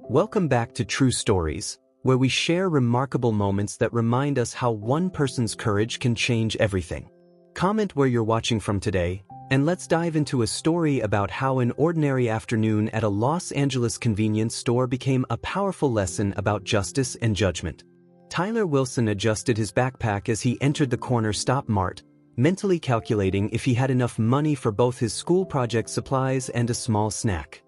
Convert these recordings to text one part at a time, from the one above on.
Welcome back to True Stories, where we share remarkable moments that remind us how one person's courage can change everything. Comment where you're watching from today, and let's dive into a story about how an ordinary afternoon at a Los Angeles convenience store became a powerful lesson about justice and judgment. Tyler Wilson adjusted his backpack as he entered the corner stop mart, mentally calculating if he had enough money for both his school project supplies and a small snack.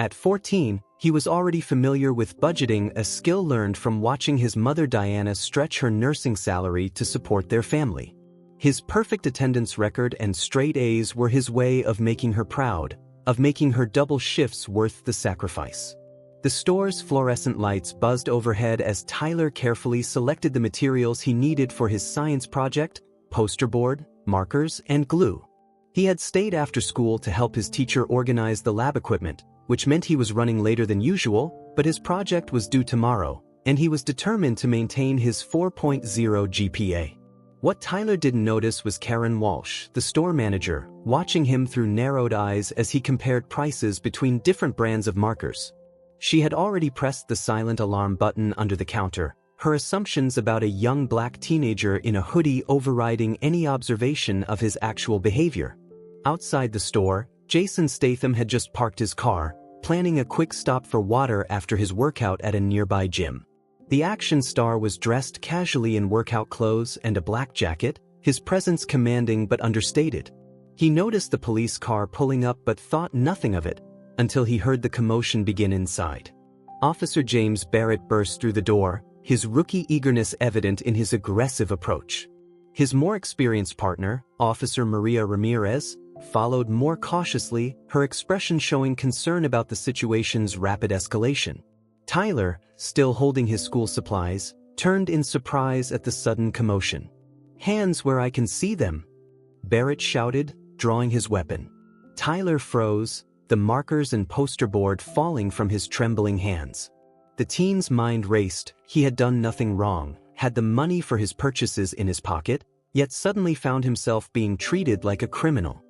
At 14, he was already familiar with budgeting, a skill learned from watching his mother Diana stretch her nursing salary to support their family. His perfect attendance record and straight A's were his way of making her proud, of making her double shifts worth the sacrifice. The store's fluorescent lights buzzed overhead as Tyler carefully selected the materials he needed for his science project: poster board, markers, and glue. He had stayed after school to help his teacher organize the lab equipment, which meant he was running later than usual, but his project was due tomorrow, and he was determined to maintain his 4.0 GPA. What Tyler didn't notice was Karen Walsh, the store manager, watching him through narrowed eyes as he compared prices between different brands of markers. She had already pressed the silent alarm button under the counter, her assumptions about a young black teenager in a hoodie overriding any observation of his actual behavior. Outside the store, Jason Statham had just parked his car, planning a quick stop for water after his workout at a nearby gym. The action star was dressed casually in workout clothes and a black jacket, his presence commanding but understated. He noticed the police car pulling up but thought nothing of it, until he heard the commotion begin inside. Officer James Barrett burst through the door, his rookie eagerness evident in his aggressive approach. His more experienced partner, Officer Maria Ramirez, followed more cautiously, her expression showing concern about the situation's rapid escalation. Tyler, still holding his school supplies, turned in surprise at the sudden commotion. "Hands where I can see them!" Barrett shouted, drawing his weapon. Tyler froze, the markers and poster board falling from his trembling hands. The teen's mind raced. He had done nothing wrong, had the money for his purchases in his pocket, yet suddenly found himself being treated like a criminal.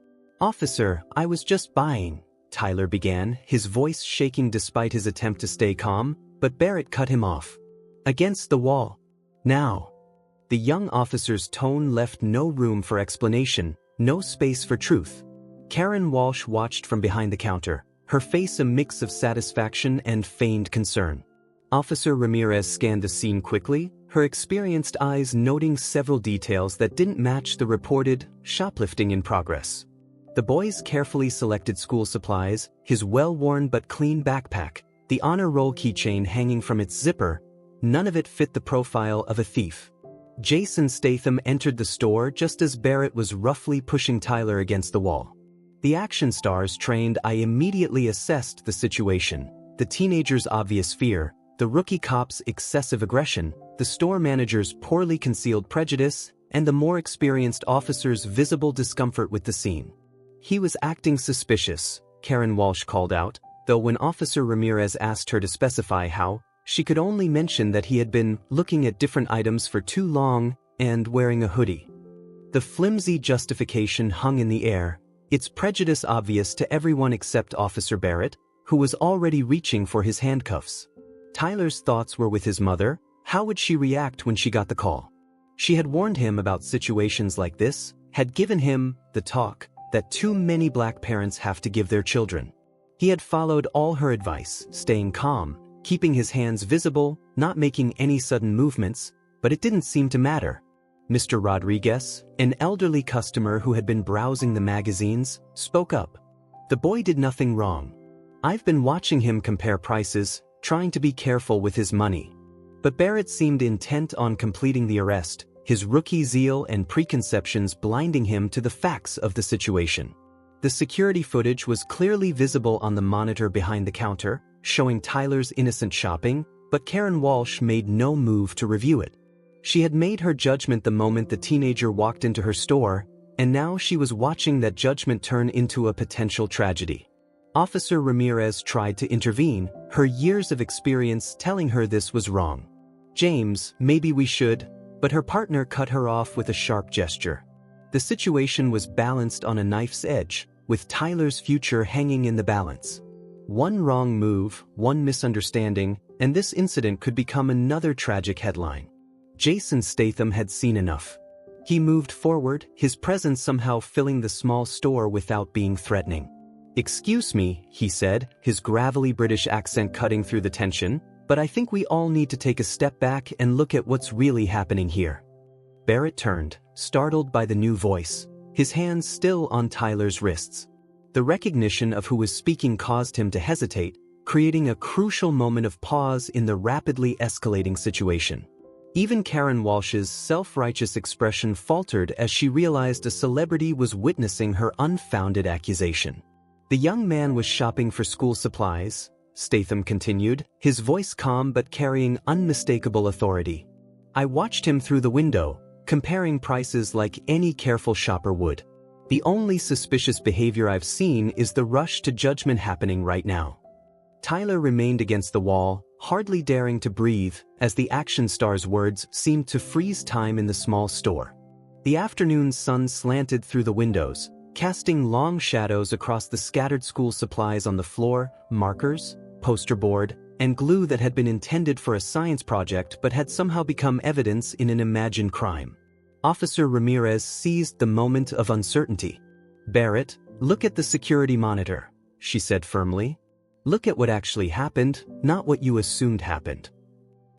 "Officer, I was just buying," Tyler began, his voice shaking despite his attempt to stay calm, but Barrett cut him off. "Against the wall. Now." The young officer's tone left no room for explanation, no space for truth. Karen Walsh watched from behind the counter, her face a mix of satisfaction and feigned concern. Officer Ramirez scanned the scene quickly, her experienced eyes noting several details that didn't match the reported shoplifting in progress. The boy's carefully selected school supplies, his well-worn but clean backpack, the honor roll keychain hanging from its zipper, none of it fit the profile of a thief. Jason Statham entered the store just as Barrett was roughly pushing Tyler against the wall. The action star's trained eye immediately assessed the situation: the teenager's obvious fear, the rookie cop's excessive aggression, the store manager's poorly concealed prejudice, and the more experienced officer's visible discomfort with the scene. "He was acting suspicious," Karen Walsh called out, though when Officer Ramirez asked her to specify how, she could only mention that he had been looking at different items for too long and wearing a hoodie. The flimsy justification hung in the air, its prejudice obvious to everyone except Officer Barrett, who was already reaching for his handcuffs. Tyler's thoughts were with his mother. How would she react when she got the call? She had warned him about situations like this, had given him the talk that too many black parents have to give their children. He had followed all her advice, staying calm, keeping his hands visible, not making any sudden movements, but it didn't seem to matter. Mr. Rodriguez, an elderly customer who had been browsing the magazines, spoke up. "The boy did nothing wrong. I've been watching him compare prices, trying to be careful with his money." But Barrett seemed intent on completing the arrest, his rookie zeal and preconceptions blinding him to the facts of the situation. The security footage was clearly visible on the monitor behind the counter, showing Tyler's innocent shopping, but Karen Walsh made no move to review it. She had made her judgment the moment the teenager walked into her store, and now she was watching that judgment turn into a potential tragedy. Officer Ramirez tried to intervene, her years of experience telling her this was wrong. "James, maybe we should," but her partner cut her off with a sharp gesture. The situation was balanced on a knife's edge, with Tyler's future hanging in the balance. One wrong move, one misunderstanding, and this incident could become another tragic headline. Jason Statham had seen enough. He moved forward, his presence somehow filling the small store without being threatening. "Excuse me," he said, his gravelly British accent cutting through the tension, "but I think we all need to take a step back and look at what's really happening here." Barrett turned, startled by the new voice, his hands still on Tyler's wrists. The recognition of who was speaking caused him to hesitate, creating a crucial moment of pause in the rapidly escalating situation. Even Karen Walsh's self-righteous expression faltered as she realized a celebrity was witnessing her unfounded accusation. "The young man was shopping for school supplies," Statham continued, his voice calm but carrying unmistakable authority. "I watched him through the window, comparing prices like any careful shopper would. The only suspicious behavior I've seen is the rush to judgment happening right now." Tyler remained against the wall, hardly daring to breathe, as the action star's words seemed to freeze time in the small store. The afternoon sun slanted through the windows, casting long shadows across the scattered school supplies on the floor, markers, poster board, and glue that had been intended for a science project but had somehow become evidence in an imagined crime. Officer Ramirez seized the moment of uncertainty. "Barrett, look at the security monitor," she said firmly. "Look at what actually happened, not what you assumed happened."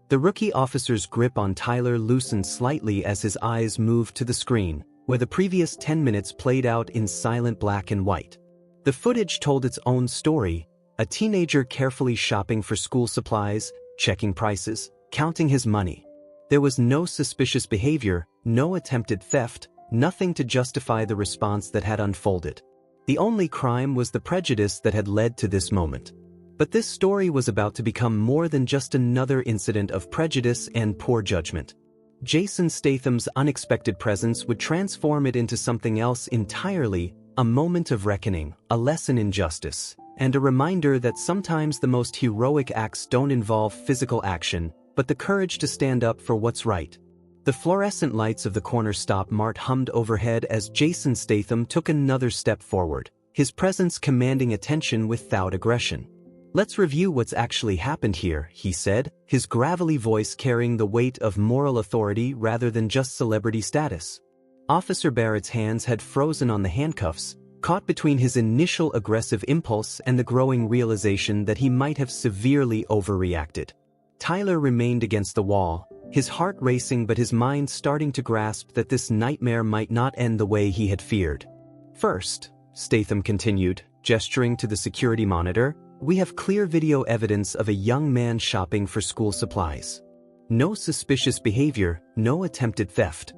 The rookie officer's grip on Tyler loosened slightly as his eyes moved to the screen, where the previous 10 minutes played out in silent black and white. The footage told its own story, a teenager carefully shopping for school supplies, checking prices, counting his money. There was no suspicious behavior, no attempted theft, nothing to justify the response that had unfolded. The only crime was the prejudice that had led to this moment. But this story was about to become more than just another incident of prejudice and poor judgment. Jason Statham's unexpected presence would transform it into something else entirely, a moment of reckoning, a lesson in justice, and a reminder that sometimes the most heroic acts don't involve physical action, but the courage to stand up for what's right. The fluorescent lights of the corner stop mart hummed overhead as Jason Statham took another step forward, his presence commanding attention without aggression. "Let's review what's actually happened here," he said, his gravelly voice carrying the weight of moral authority rather than just celebrity status. Officer Barrett's hands had frozen on the handcuffs, caught between his initial aggressive impulse and the growing realization that he might have severely overreacted. Tyler remained against the wall, his heart racing but his mind starting to grasp that this nightmare might not end the way he had feared. "First," Statham continued, gesturing to the security monitor, "we have clear video evidence of a young man shopping for school supplies. No suspicious behavior, no attempted theft."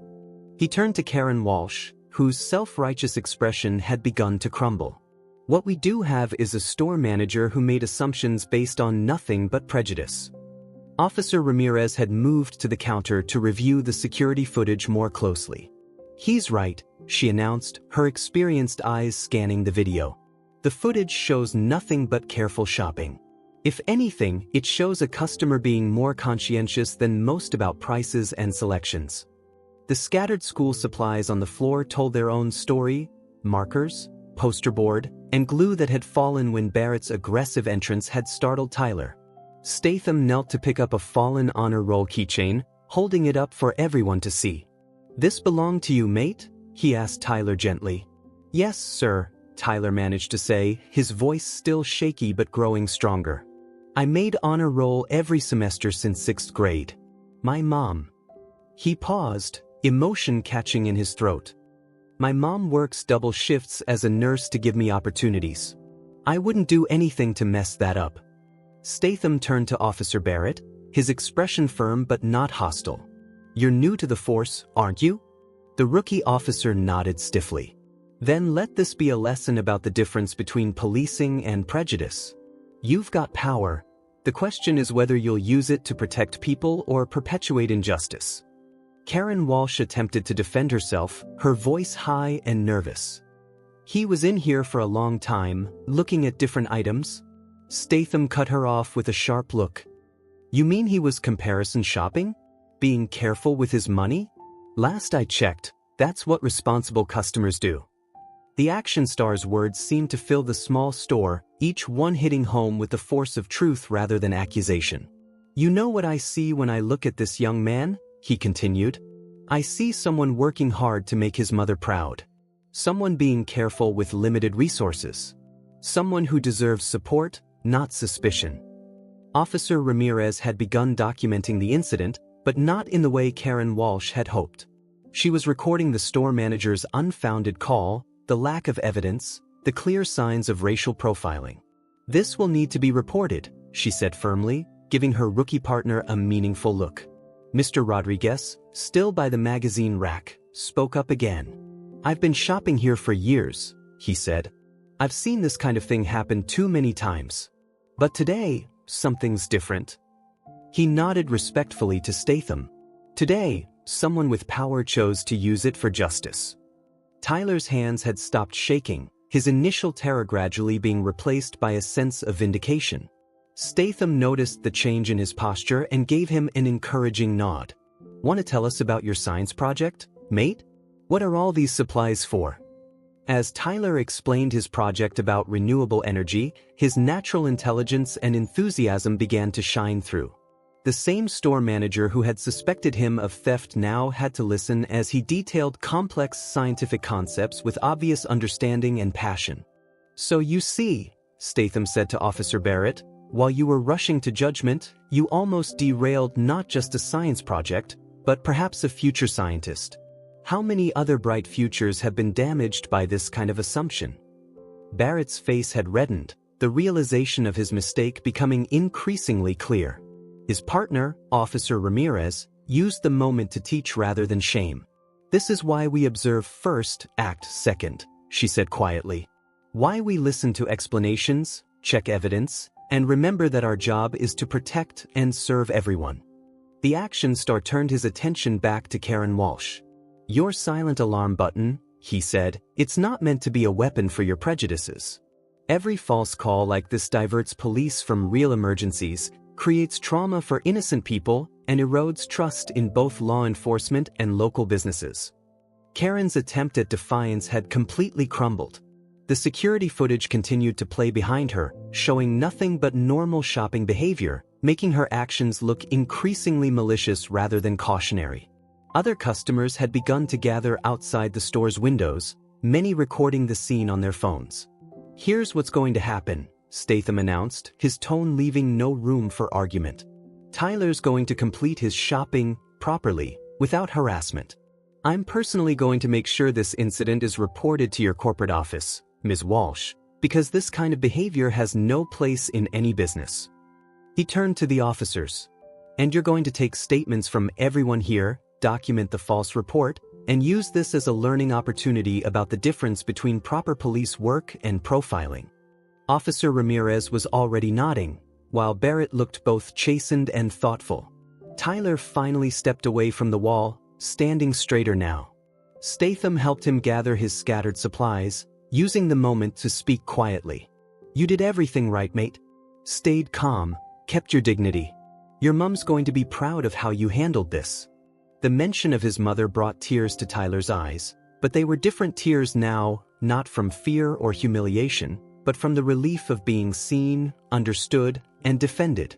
He turned to Karen Walsh, whose self-righteous expression had begun to crumble. "What we do have is a store manager who made assumptions based on nothing but prejudice." Officer Ramirez had moved to the counter to review the security footage more closely. "He's right," she announced, her experienced eyes scanning the video. "The footage shows nothing but careful shopping. If anything, it shows a customer being more conscientious than most about prices and selections." The scattered school supplies on the floor told their own story: markers, poster board, and glue that had fallen when Barrett's aggressive entrance had startled Tyler. Statham knelt to pick up a fallen honor roll keychain, holding it up for everyone to see. "This belonged to you, mate?" he asked Tyler gently. "Yes, sir," Tyler managed to say, his voice still shaky but growing stronger. "I made honor roll every semester since 6th grade. My mom." He paused, emotion catching in his throat. "My mom works double shifts as a nurse to give me opportunities. I wouldn't do anything to mess that up." Statham turned to Officer Barrett, his expression firm but not hostile. "You're new to the force, aren't you?" The rookie officer nodded stiffly. "Then let this be a lesson about the difference between policing and prejudice. You've got power. The question is whether you'll use it to protect people or perpetuate injustice." Karen Walsh attempted to defend herself, her voice high and nervous. "He was in here for a long time, looking at different items." Statham cut her off with a sharp look. "You mean he was comparison shopping? Being careful with his money? Last I checked, that's what responsible customers do." The action star's words seemed to fill the small store, each one hitting home with the force of truth rather than accusation. "You know what I see when I look at this young man?" he continued. "I see someone working hard to make his mother proud. Someone being careful with limited resources. Someone who deserves support, not suspicion." Officer Ramirez had begun documenting the incident, but not in the way Karen Walsh had hoped. She was recording the store manager's unfounded call, the lack of evidence, the clear signs of racial profiling. "This will need to be reported," she said firmly, giving her rookie partner a meaningful look. Mr. Rodriguez, still by the magazine rack, spoke up again. "I've been shopping here for years," he said. "I've seen this kind of thing happen too many times. But today, something's different." He nodded respectfully to Statham. Today, someone with power chose to use it for justice. Tyler's hands had stopped shaking, his initial terror gradually being replaced by a sense of vindication. Statham noticed the change in his posture and gave him an encouraging nod. "Want to tell us about your science project, mate? What are all these supplies for?" As Tyler explained his project about renewable energy, his natural intelligence and enthusiasm began to shine through. The same store manager who had suspected him of theft now had to listen as he detailed complex scientific concepts with obvious understanding and passion. "So you see," Statham said to Officer Barrett, "while you were rushing to judgment, you almost derailed not just a science project, but perhaps a future scientist. How many other bright futures have been damaged by this kind of assumption?" Barrett's face had reddened, the realization of his mistake becoming increasingly clear. His partner, Officer Ramirez, used the moment to teach rather than shame. "This is why we observe first, act second," she said quietly. "Why we listen to explanations, check evidence, and remember that our job is to protect and serve everyone." The action star turned his attention back to Karen Walsh. "Your silent alarm button," he said, "it's not meant to be a weapon for your prejudices. Every false call like this diverts police from real emergencies, creates trauma for innocent people, and erodes trust in both law enforcement and local businesses." Karen's attempt at defiance had completely crumbled. The security footage continued to play behind her, showing nothing but normal shopping behavior, making her actions look increasingly malicious rather than cautionary. Other customers had begun to gather outside the store's windows, many recording the scene on their phones. "Here's what's going to happen," Statham announced, his tone leaving no room for argument. "Tyler's going to complete his shopping properly, without harassment. I'm personally going to make sure this incident is reported to your corporate office, Ms. Walsh, because this kind of behavior has no place in any business." He turned to the officers. "And you're going to take statements from everyone here, document the false report, and use this as a learning opportunity about the difference between proper police work and profiling." Officer Ramirez was already nodding, while Barrett looked both chastened and thoughtful. Tyler finally stepped away from the wall, standing straighter now. Statham helped him gather his scattered supplies, using the moment to speak quietly. "You did everything right, mate. Stayed calm, kept your dignity. Your mom's going to be proud of how you handled this." The mention of his mother brought tears to Tyler's eyes, but they were different tears now, not from fear or humiliation, but from the relief of being seen, understood, and defended.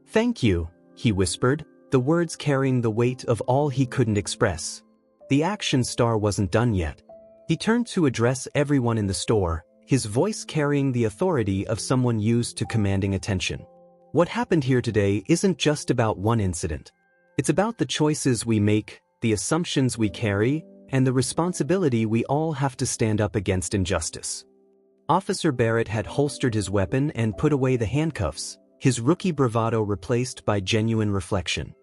"Thank you," he whispered, the words carrying the weight of all he couldn't express. The action star wasn't done yet. He turned to address everyone in the store, his voice carrying the authority of someone used to commanding attention. "What happened here today isn't just about one incident. It's about the choices we make, the assumptions we carry, and the responsibility we all have to stand up against injustice." Officer Barrett had holstered his weapon and put away the handcuffs, his rookie bravado replaced by genuine reflection.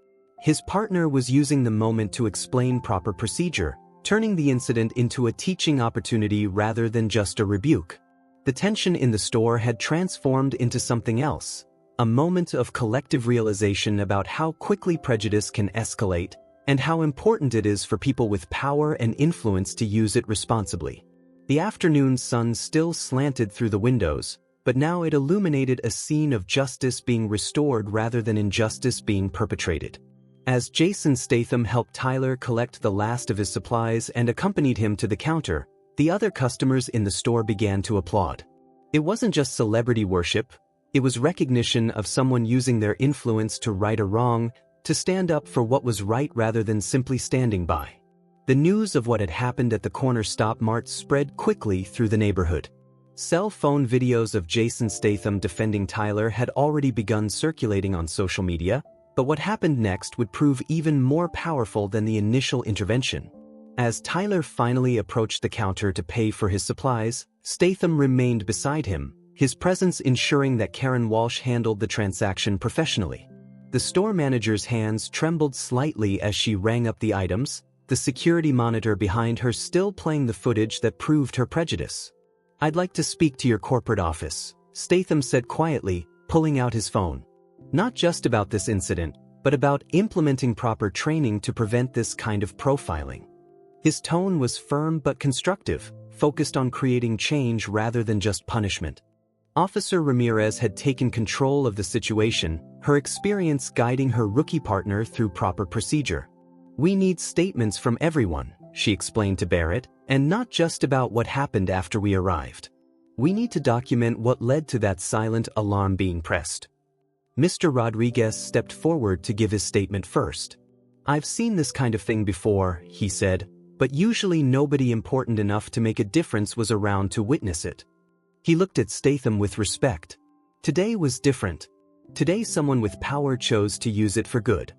His partner was using the moment to explain proper procedure, turning the incident into a teaching opportunity rather than just a rebuke. The tension in the store had transformed into something else, a moment of collective realization about how quickly prejudice can escalate and how important it is for people with power and influence to use it responsibly. The afternoon sun still slanted through the windows, but now it illuminated a scene of justice being restored rather than injustice being perpetrated. As Jason Statham helped Tyler collect the last of his supplies and accompanied him to the counter, the other customers in the store began to applaud. It wasn't just celebrity worship, it was recognition of someone using their influence to right a wrong, to stand up for what was right rather than simply standing by. The news of what had happened at the corner stop mart spread quickly through the neighborhood. Cell phone videos of Jason Statham defending Tyler had already begun circulating on social media, but what happened next would prove even more powerful than the initial intervention. As Tyler finally approached the counter to pay for his supplies, Statham remained beside him, his presence ensuring that Karen Walsh handled the transaction professionally. The store manager's hands trembled slightly as she rang up the items, the security monitor behind her still playing the footage that proved her prejudice. "I'd like to speak to your corporate office," Statham said quietly, pulling out his phone. Not just about this incident, but about implementing proper training to prevent this kind of profiling. His tone was firm but constructive, focused on creating change rather than just punishment. Officer Ramirez had taken control of the situation, her experience guiding her rookie partner through proper procedure. "We need statements from everyone," she explained to Barrett, "and not just about what happened after we arrived. We need to document what led to that silent alarm being pressed." Mr. Rodriguez stepped forward to give his statement first. "I've seen this kind of thing before," he said, "but usually nobody important enough to make a difference was around to witness it." He looked at Statham with respect. Today was different. Today someone with power chose to use it for good.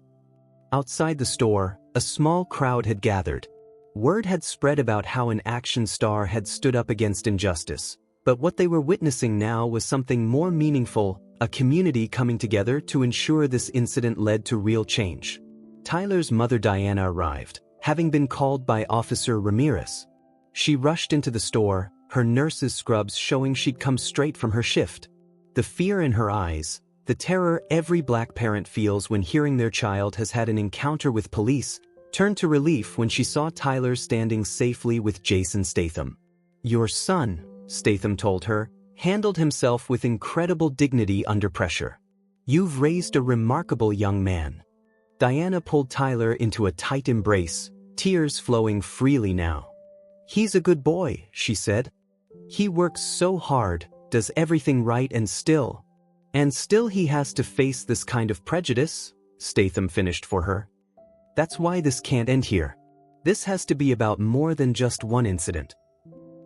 Outside the store, a small crowd had gathered. Word had spread about how an action star had stood up against injustice, but what they were witnessing now was something more meaningful, a community coming together to ensure this incident led to real change. Tyler's mother Diana arrived, having been called by Officer Ramirez. She rushed into the store, her nurse's scrubs showing she'd come straight from her shift. The fear in her eyes, the terror every black parent feels when hearing their child has had an encounter with police, turned to relief when she saw Tyler standing safely with Jason Statham. "Your son," Statham told her, "handled himself with incredible dignity under pressure. You've raised a remarkable young man." Diana pulled Tyler into a tight embrace, tears flowing freely now. "He's a good boy," she said. "He works so hard, does everything right and still he has to face this kind of prejudice," Statham finished for her. "That's why this can't end here. This has to be about more than just one incident."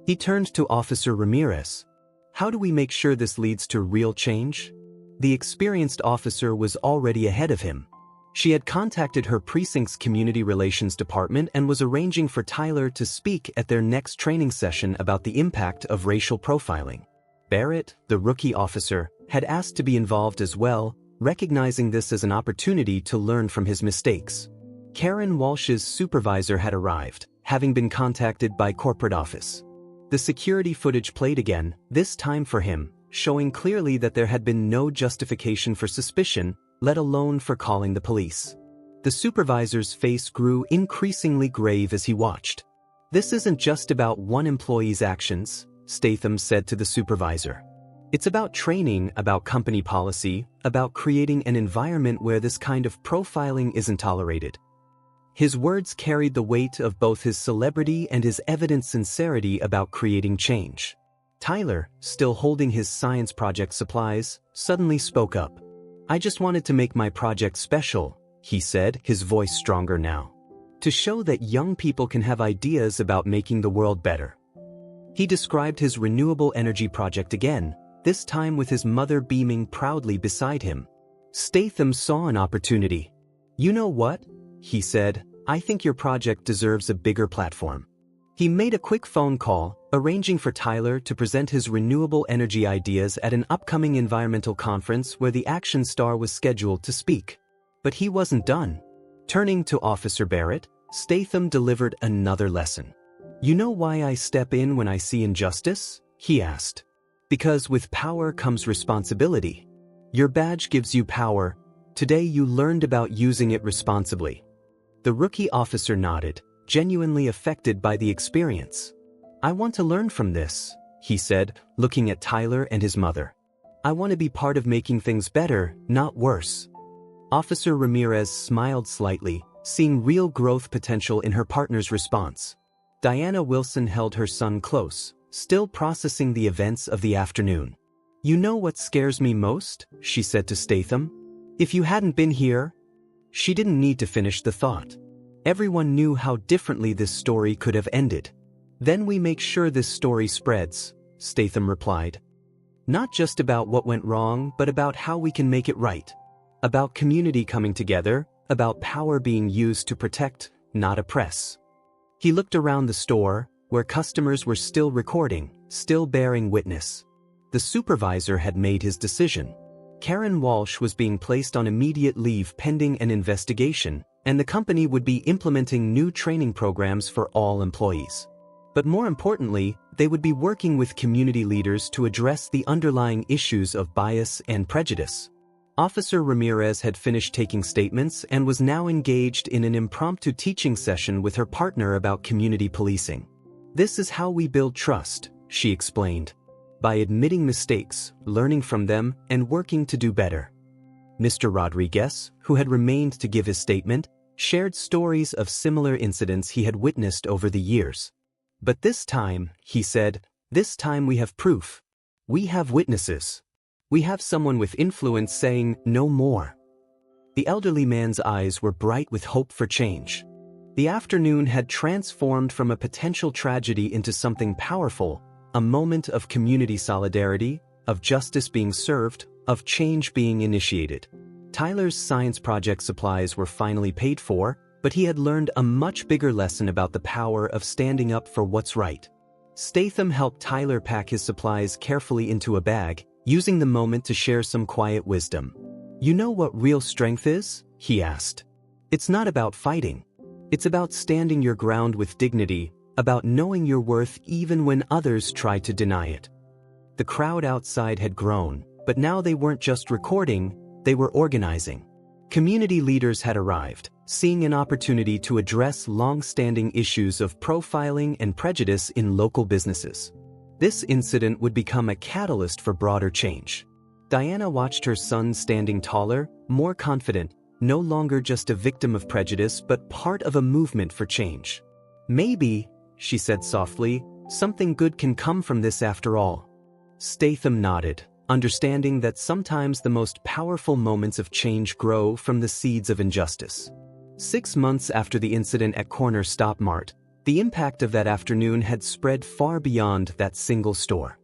He turned to Officer Ramirez. "How do we make sure this leads to real change?" The experienced officer was already ahead of him. She had contacted her precinct's community relations department and was arranging for Tyler to speak at their next training session about the impact of racial profiling. Barrett, the rookie officer, had asked to be involved as well, recognizing this as an opportunity to learn from his mistakes. Karen Walsh's supervisor had arrived, having been contacted by corporate office. The security footage played again, this time for him, showing clearly that there had been no justification for suspicion, let alone for calling the police. The supervisor's face grew increasingly grave as he watched. "This isn't just about one employee's actions," Statham said to the supervisor. "It's about training, about company policy, about creating an environment where this kind of profiling isn't tolerated." His words carried the weight of both his celebrity and his evident sincerity about creating change. Tyler, still holding his science project supplies, suddenly spoke up. "I just wanted to make my project special," he said, his voice stronger now. "To show that young people can have ideas about making the world better." He described his renewable energy project again, this time with his mother beaming proudly beside him. Statham saw an opportunity. "You know what?" he said, "I think your project deserves a bigger platform." He made a quick phone call, arranging for Tyler to present his renewable energy ideas at an upcoming environmental conference where the action star was scheduled to speak. But he wasn't done. Turning to Officer Barrett, Statham delivered another lesson. "You know why I step in when I see injustice?" he asked. "Because with power comes responsibility. Your badge gives you power. Today you learned about using it responsibly." The rookie officer nodded, genuinely affected by the experience. "I want to learn from this," he said, looking at Tyler and his mother. "I want to be part of making things better, not worse." Officer Ramirez smiled slightly, seeing real growth potential in her partner's response. Diana Wilson held her son close, still processing the events of the afternoon. "You know what scares me most?" she said to Statham. "If you hadn't been here..." She didn't need to finish the thought. Everyone knew how differently this story could have ended. "Then we make sure this story spreads," Statham replied. "Not just about what went wrong, but about how we can make it right. About community coming together, about power being used to protect, not oppress." He looked around the store, where customers were still recording, still bearing witness. The supervisor had made his decision. Karen Walsh was being placed on immediate leave pending an investigation, and the company would be implementing new training programs for all employees. But more importantly, they would be working with community leaders to address the underlying issues of bias and prejudice. Officer Ramirez had finished taking statements and was now engaged in an impromptu teaching session with her partner about community policing. "This is how we build trust," she explained. "By admitting mistakes, learning from them, and working to do better." Mr. Rodriguez, who had remained to give his statement, shared stories of similar incidents he had witnessed over the years. "But this time," he said, "this time we have proof. We have witnesses. We have someone with influence saying no more." The elderly man's eyes were bright with hope for change. The afternoon had transformed from a potential tragedy into something powerful, a moment of community solidarity, of justice being served, of change being initiated. Tyler's science project supplies were finally paid for, but he had learned a much bigger lesson about the power of standing up for what's right. Statham helped Tyler pack his supplies carefully into a bag, using the moment to share some quiet wisdom. "You know what real strength is?" he asked. "It's not about fighting. It's about standing your ground with dignity, about knowing your worth even when others try to deny it." The crowd outside had grown, but now they weren't just recording, they were organizing. Community leaders had arrived, seeing an opportunity to address long-standing issues of profiling and prejudice in local businesses. This incident would become a catalyst for broader change. Diana watched her son standing taller, more confident, no longer just a victim of prejudice but part of a movement for change. "Maybe," she said softly, "something good can come from this after all." Statham nodded, understanding that sometimes the most powerful moments of change grow from the seeds of injustice. 6 months after the incident at Corner Stop Mart, the impact of that afternoon had spread far beyond that single store.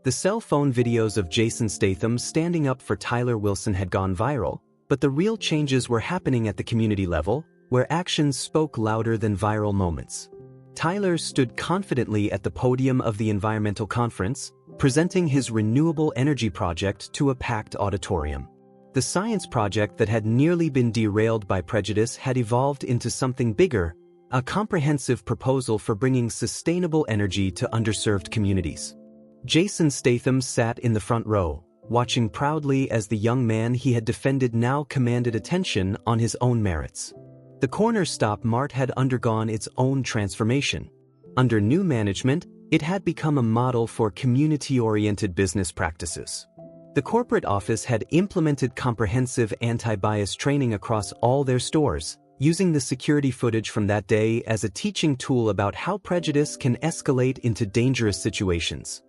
The cell phone videos of Jason Statham standing up for Tyler Wilson had gone viral, but the real changes were happening at the community level, where actions spoke louder than viral moments. Tyler stood confidently at the podium of the environmental conference, presenting his renewable energy project to a packed auditorium. The science project that had nearly been derailed by prejudice had evolved into something bigger, a comprehensive proposal for bringing sustainable energy to underserved communities. Jason Statham sat in the front row, watching proudly as the young man he had defended now commanded attention on his own merits. The Corner Stop Mart had undergone its own transformation. Under new management, it had become a model for community-oriented business practices. The corporate office had implemented comprehensive anti-bias training across all their stores, using the security footage from that day as a teaching tool about how prejudice can escalate into dangerous situations.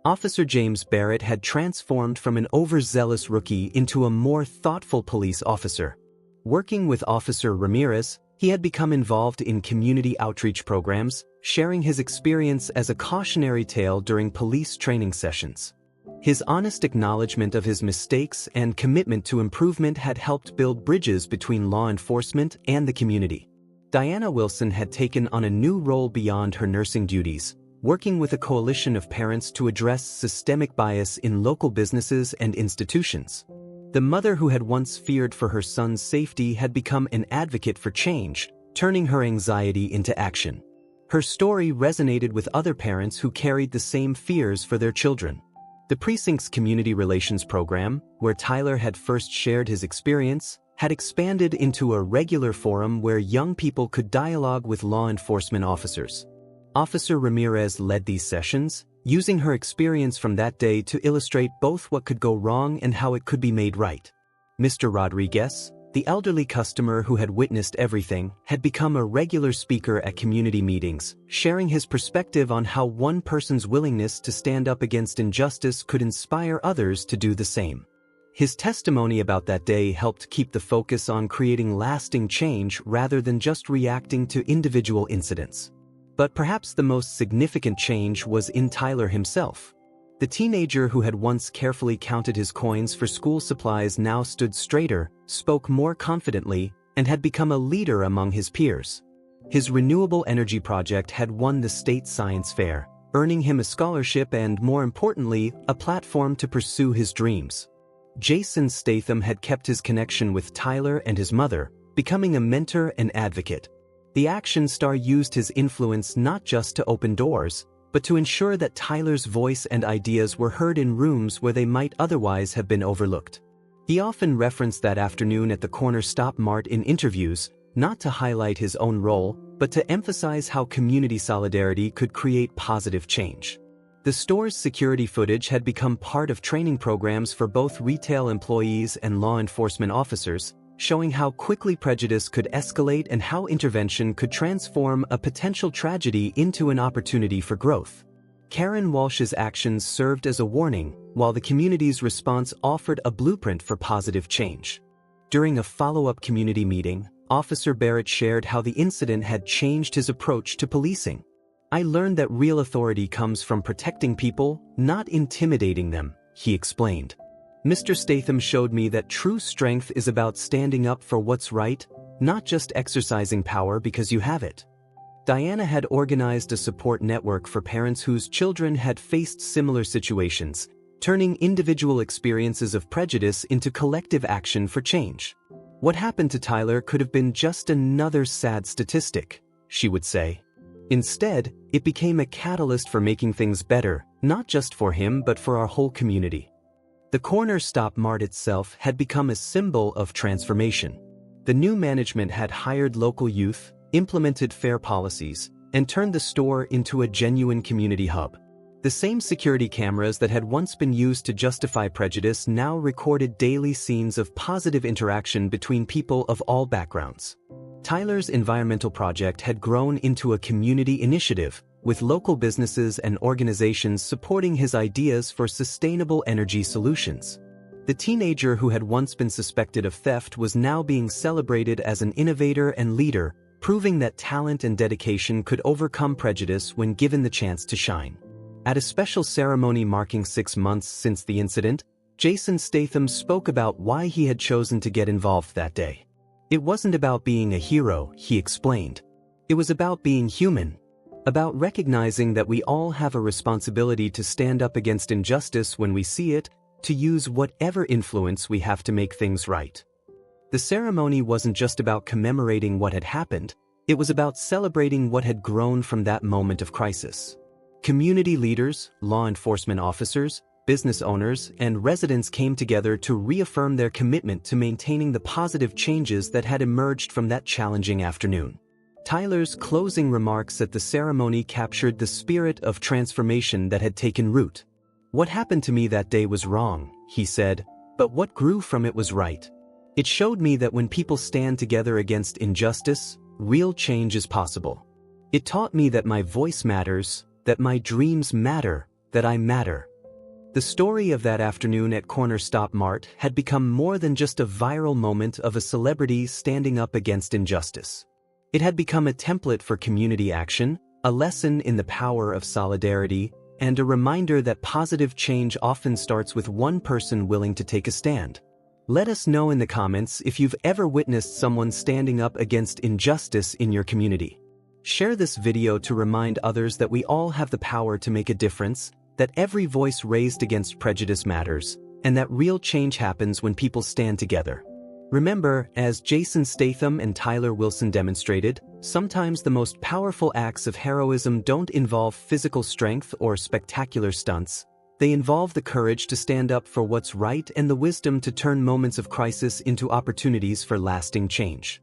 Officer James Barrett had transformed from an overzealous rookie into a more thoughtful police officer. Working with Officer Ramirez, he had become involved in community outreach programs, sharing his experience as a cautionary tale during police training sessions. His honest acknowledgement of his mistakes and commitment to improvement had helped build bridges between law enforcement and the community. Diana Wilson had taken on a new role beyond her nursing duties, working with a coalition of parents to address systemic bias in local businesses and institutions. The mother who had once feared for her son's safety had become an advocate for change, turning her anxiety into action. Her story resonated with other parents who carried the same fears for their children. The precinct's community relations program, where Tyler had first shared his experience, had expanded into a regular forum where young people could dialogue with law enforcement officers. Officer Ramirez led these sessions, using her experience from that day to illustrate both what could go wrong and how it could be made right. Mr. Rodriguez, The elderly customer who had witnessed everything had become a regular speaker at community meetings, sharing his perspective on how one person's willingness to stand up against injustice could inspire others to do the same. His testimony about that day helped keep the focus on creating lasting change rather than just reacting to individual incidents. But perhaps the most significant change was in Tyler himself. The teenager who had once carefully counted his coins for school supplies now stood straighter, spoke more confidently, and had become a leader among his peers. His renewable energy project had won the state science fair, earning him a scholarship and, more importantly, a platform to pursue his dreams. Jason Statham had kept his connection with Tyler and his mother, becoming a mentor and advocate. The action star used his influence not just to open doors, but to ensure that Tyler's voice and ideas were heard in rooms where they might otherwise have been overlooked. He often referenced that afternoon at the Corner Stop Mart in interviews, not to highlight his own role, but to emphasize how community solidarity could create positive change. The store's security footage had become part of training programs for both retail employees and law enforcement officers, showing how quickly prejudice could escalate and how intervention could transform a potential tragedy into an opportunity for growth. Karen Walsh's actions served as a warning, while the community's response offered a blueprint for positive change. During a follow-up community meeting, Officer Barrett shared how the incident had changed his approach to policing. "I learned that real authority comes from protecting people, not intimidating them," he explained. "Mr. Statham showed me that true strength is about standing up for what's right, not just exercising power because you have it." Diana had organized a support network for parents whose children had faced similar situations, turning individual experiences of prejudice into collective action for change. "What happened to Tyler could have been just another sad statistic," she would say. "Instead, it became a catalyst for making things better, not just for him but for our whole community." The Corner Stop Mart itself had become a symbol of transformation. The new management had hired local youth, implemented fair policies, and turned the store into a genuine community hub. The same security cameras that had once been used to justify prejudice now recorded daily scenes of positive interaction between people of all backgrounds. Tyler's environmental project had grown into a community initiative, with local businesses and organizations supporting his ideas for sustainable energy solutions. The teenager who had once been suspected of theft was now being celebrated as an innovator and leader, proving that talent and dedication could overcome prejudice when given the chance to shine. At a special ceremony marking 6 months since the incident, Jason Statham spoke about why he had chosen to get involved that day. "It wasn't about being a hero," he explained. "It was about being human. About recognizing that we all have a responsibility to stand up against injustice when we see it, to use whatever influence we have to make things right." The ceremony wasn't just about commemorating what had happened, it was about celebrating what had grown from that moment of crisis. Community leaders, law enforcement officers, business owners, and residents came together to reaffirm their commitment to maintaining the positive changes that had emerged from that challenging afternoon. Tyler's closing remarks at the ceremony captured the spirit of transformation that had taken root. "What happened to me that day was wrong," he said, "but what grew from it was right. It showed me that when people stand together against injustice, real change is possible. It taught me that my voice matters, that my dreams matter, that I matter." The story of that afternoon at Corner Stop Mart had become more than just a viral moment of a celebrity standing up against injustice. It had become a template for community action, a lesson in the power of solidarity, and a reminder that positive change often starts with one person willing to take a stand. Let us know in the comments if you've ever witnessed someone standing up against injustice in your community. Share this video to remind others that we all have the power to make a difference, that every voice raised against prejudice matters, and that real change happens when people stand together. Remember, as Jason Statham and Tyler Wilson demonstrated, sometimes the most powerful acts of heroism don't involve physical strength or spectacular stunts. They involve the courage to stand up for what's right and the wisdom to turn moments of crisis into opportunities for lasting change.